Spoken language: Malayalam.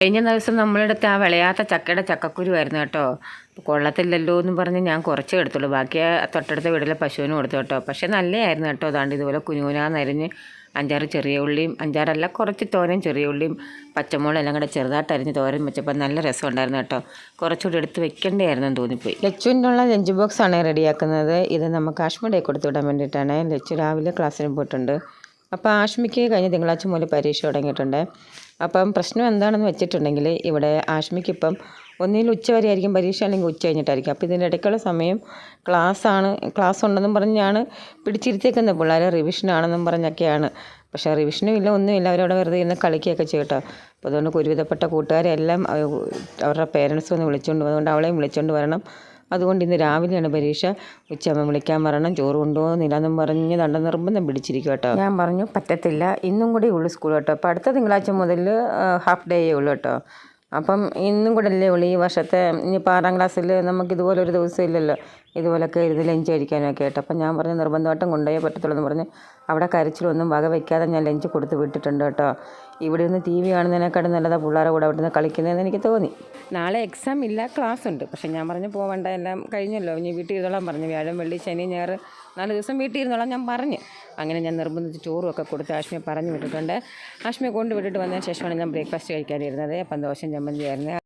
കഴിഞ്ഞ ദിവസം നമ്മളെടുത്ത് ആ വിളയാത്ത ചക്കയുടെ ചക്കക്കുരുവായിരുന്നു കേട്ടോ. കൊള്ളത്തില്ലല്ലോ എന്നും പറഞ്ഞ് ഞാൻ കുറച്ചേ എടുത്തുള്ളൂ. ബാക്കി തൊട്ടടുത്ത വീട്ടിലെ പശുവിനും കൊടുത്തു കേട്ടോ. പക്ഷേ നല്ലതായിരുന്നു കേട്ടോ. അതാണ്ട് ഇതുപോലെ കുനുകുനാന്നരിഞ്ഞ് 5-6 ചെറിയ ഉള്ളിയും, 5-6 കുറച്ച് തോരൻ ചെറിയ ഉള്ളിയും പച്ചമുളകും എല്ലാം കൂടെ ചെറുതായിട്ട് അരിഞ്ഞ് തോരൻ വെച്ചപ്പോൾ നല്ല രസമുണ്ടായിരുന്നു കേട്ടോ. കുറച്ചുകൂടി എടുത്ത് വെക്കേണ്ടതായിരുന്നു തോന്നിപ്പോയി. ലച്ചുവിനുള്ള ലഞ്ച് ബോക്സാണ് റെഡിയാക്കുന്നത്. ഇത് നമ്മൾ കാശ്മീരിലേക്ക് കൊടുത്തു വിടാൻ വേണ്ടിയിട്ടാണ്. ലച്ചു രാവിലെ ക്ലാസ്സിന് പോയിട്ടുണ്ട്. അപ്പോൾ ആഷ്മിക്ക് കഴിഞ്ഞ തിങ്കളാഴ്ച മുതൽ പരീക്ഷ തുടങ്ങിയിട്ടുണ്ട്. അപ്പം പ്രശ്നം എന്താണെന്ന് വെച്ചിട്ടുണ്ടെങ്കിൽ ഇവിടെ ആഷ്മിക്ക് ഇപ്പം ഒന്നിൽ ഉച്ച വരെ ആയിരിക്കും പരീക്ഷ, അല്ലെങ്കിൽ ഉച്ച കഴിഞ്ഞിട്ടായിരിക്കും. അപ്പോൾ ഇതിൻ്റെ ഇടയ്ക്കുള്ള സമയം ക്ലാസ് ഉണ്ടെന്നും പറഞ്ഞാണ് പിടിച്ചിരുത്തേക്കുന്നത്. പിള്ളേർ റിവിഷനാണെന്നും പറഞ്ഞൊക്കെയാണ്. പക്ഷേ റിവിഷനും ഇല്ല, ഒന്നുമില്ല. അവരവിടെ വെറുതെ ഇരുന്ന് കളിക്കുകയൊക്കെ ചെയ്യട്ടോ. അപ്പോൾ അതുകൊണ്ട് ഒരുവിധപ്പെട്ട കൂട്ടുകാരെല്ലാം അവരുടെ പേരൻസ് ഒന്ന് വിളിച്ചുകൊണ്ട് അതുകൊണ്ട് അവളെയും വിളിച്ചുകൊണ്ട് വരണം. അതുകൊണ്ട് ഇന്ന് രാവിലെയാണ് പരീക്ഷ. ഉച്ചയാകുമ്പോൾ വിളിക്കാൻ പറയണം. ചോറ് കൊണ്ടുപോകുന്നില്ല എന്നും പറഞ്ഞ് നിർബന്ധം പിടിച്ചിരിക്കും കേട്ടോ. ഞാൻ പറഞ്ഞു പറ്റത്തില്ല, ഇന്നും കൂടി ഉള്ളൂ സ്കൂൾ കേട്ടോ. അപ്പോൾ അടുത്ത തിങ്കളാഴ്ച മുതൽ ഹാഫ് ഡേയേ ഉള്ളൂ കേട്ടോ. അപ്പം ഇന്നും കൂടെ അല്ലേ ഉള്ളൂ ഈ വർഷത്തെ. ഇനിയിപ്പോൾ 6ാം ക്ലാസ്സിൽ നമുക്ക് ഇതുപോലെ ഒരു ദിവസം ഇല്ലല്ലോ ഇതുപോലൊക്കെ ഇരുന്ന് ലഞ്ച് കഴിക്കാനൊക്കെ ആയിട്ട്. അപ്പം ഞാൻ പറഞ്ഞു നിർബന്ധമായിട്ടും കൊണ്ടുപോയേ പറ്റത്തുള്ളൂ എന്ന് പറഞ്ഞ് അവിടെ കരച്ചിലൊന്നും വക വയ്ക്കാതെ ഞാൻ ലഞ്ച് കൊടുത്ത് വിട്ടിട്ടുണ്ട് കേട്ടോ. ഇവിടെ നിന്ന് TV കാണുന്നതിനെക്കാട്ടും നല്ലതാണ് പിള്ളേരെ കൂടെ അവിടെ നിന്ന് കളിക്കുന്നതെന്ന് എനിക്ക് തോന്നി. നാളെ എക്സാം ഇല്ല, ക്ലാസ് ഉണ്ട്. പക്ഷേ ഞാൻ പറഞ്ഞു പോകണ്ട, എല്ലാം കഴിഞ്ഞല്ലോ, ഇനി വീട്ടിൽ ഇരുന്നോളാൻ പറഞ്ഞു. വ്യാഴം, വെള്ളി, ശനി, ഞായർ 4 ദിവസം വീട്ടിൽ ഇരുന്നോളാം ഞാൻ പറഞ്ഞു. അങ്ങനെ ഞാൻ നിർബന്ധിച്ച് ചോറും ഒക്കെ കൊടുത്ത് ആഷ്മിയെ പറഞ്ഞു വിട്ടിട്ടുണ്ട്. ആഷ്മിയെ കൊണ്ട് വിട്ടിട്ട് വന്നതിന് ശേഷമാണ് ഞാൻ ബ്രേക്ക്ഫാസ്റ്റ് കഴിക്കാനിരുന്നത്. അപ്പം ദോശയും ചമ്മന്തിയായിരുന്നു.